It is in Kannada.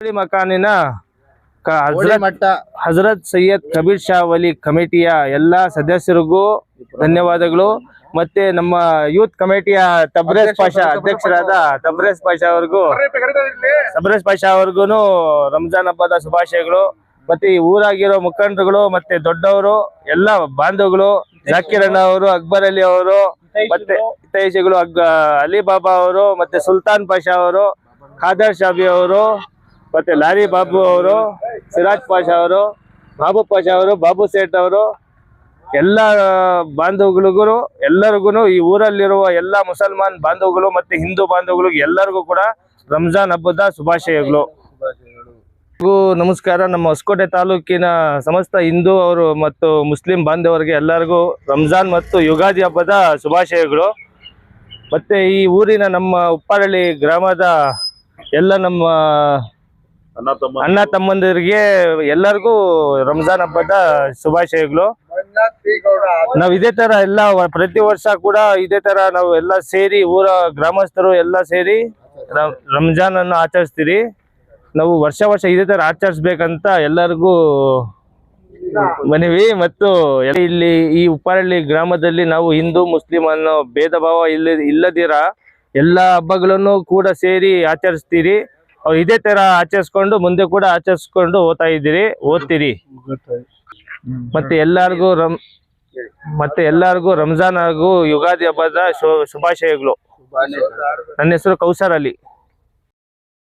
ಮಕಾನಿನ ಹಜರತ್ ಸೈಯದ್ ಕಬೀರ್ ಶಾ ವಲಿ ಕಮಿಟಿಯ ಎಲ್ಲಾ ಸದಸ್ಯರಿಗೂ ಧನ್ಯವಾದಗಳು. ಮತ್ತೆ ನಮ್ಮ ಯೂತ್ ಕಮಿಟಿಯ ತಬ್ರೇಜ್ ಪಾಷಾ ಅಧ್ಯಕ್ಷರಾದ ತಬ್ರೇಜ್ ಪಾಷಾ ಅವ್ರಿಗೂ ರಂಜಾನ್ ಹಬ್ಬದ ಶುಭಾಶಯಗಳು. ಮತ್ತೆ ಈ ಊರಾಗಿರೋ ಮುಖಂಡರುಗಳು ಮತ್ತೆ ದೊಡ್ಡವರು ಎಲ್ಲ ಬಾಂಧವಗಳು, ಜಾಕಿರ್ ಅಣ್ಣ ಅವರು, ಅಕ್ಬರ್ ಅಲಿ ಅವರು, ಮತ್ತೆ ಹಿತೈಷಿಗಳು ಅಲಿ ಬಾಬಾ ಅವರು, ಮತ್ತೆ ಸುಲ್ತಾನ್ ಪಾಷಾ ಅವರು, ಖಾದರ್ ಶಾಬಿ ಅವರು, ಮತ್ತೆ ಲಾರಿ ಬಾಬು ಅವರು, ಸಿರಾಜ್ ಪಾಷಾ ಅವರು, ಬಾಬು ಪಾಷಾ ಅವರು, ಬಾಬು ಸೇಠ್ ಅವರು, ಎಲ್ಲ ಬಾಂಧವಗಳಿಗೂ ಎಲ್ಲರಿಗೂ ಈ ಊರಲ್ಲಿರುವ ಎಲ್ಲ ಮುಸಲ್ಮಾನ್ ಬಾಂಧವಗಳು ಮತ್ತೆ ಹಿಂದೂ ಬಾಂಧವಗಳು ಎಲ್ಲರಿಗೂ ಕೂಡ ರಂಜಾನ್ ಹಬ್ಬದ ಶುಭಾಶಯಗಳು. ನಮಸ್ಕಾರ. ನಮ್ಮ ಹೊಸಕೋಟೆ ತಾಲೂಕಿನ ಸಮಸ್ತ ಹಿಂದೂ ಅವರು ಮತ್ತು ಮುಸ್ಲಿಂ ಬಾಂಧವರಿಗೆ ಎಲ್ಲರಿಗೂ ರಂಜಾನ್ ಮತ್ತು ಯುಗಾದಿ ಹಬ್ಬದ ಶುಭಾಶಯಗಳು. ಮತ್ತೆ ಈ ಊರಿನ ನಮ್ಮ ಉಪ್ಪಾರಳ್ಳಿ ಗ್ರಾಮದ ಎಲ್ಲ ನಮ್ಮ ಅಣ್ಣ ತಮ್ಮಂದಿರಿಗೆ ಎಲ್ಲರಿಗೂ ರಂಜಾನ್ ಹಬ್ಬದ ಶುಭಾಶಯಗಳು. ನಾವ್ ಇದೇ ತರ ಎಲ್ಲ ಪ್ರತಿ ವರ್ಷ ಕೂಡ ಇದೇ ತರ ನಾವು ಎಲ್ಲ ಸೇರಿ ಊರ ಗ್ರಾಮಸ್ಥರು ಎಲ್ಲ ಸೇರಿ ರಂಜಾನ್ ಅನ್ನು ಆಚರಿಸ್ತೀರಿ. ನಾವು ವರ್ಷ ಇದೇ ತರ ಆಚರಿಸ್ಬೇಕಂತ ಎಲ್ಲರಿಗೂ ಮನವಿ. ಮತ್ತು ಇಲ್ಲಿ ಈ ಉಪ್ಪಾರಳ್ಳಿ ಗ್ರಾಮದಲ್ಲಿ ನಾವು ಹಿಂದೂ ಮುಸ್ಲಿಂ ಅನ್ನೋ ಭೇದ ಭಾವ ಇಲ್ಲದಿರ ಎಲ್ಲ ಹಬ್ಬಗಳನ್ನು ಕೂಡ ಸೇರಿ ಆಚರಿಸ್ತೀರಿ. ಅವ್ರು ಇದೇ ತರ ಆಚರಿಸ್ಕೊಂಡು ಮುಂದೆ ಕೂಡ ಆಚರಿಸ್ಕೊಂಡು ಓದ್ತೀರಿ. ಮತ್ತೆ ಎಲ್ಲರಿಗೂ ರಂಜಾನ್ ಹಾಗೂ ಯುಗಾದಿ ಹಬ್ಬದ ಶುಭಾಶಯಗಳು. ನನ್ನ ಹೆಸರು ಕೌಸರ್ ಅಲಿ.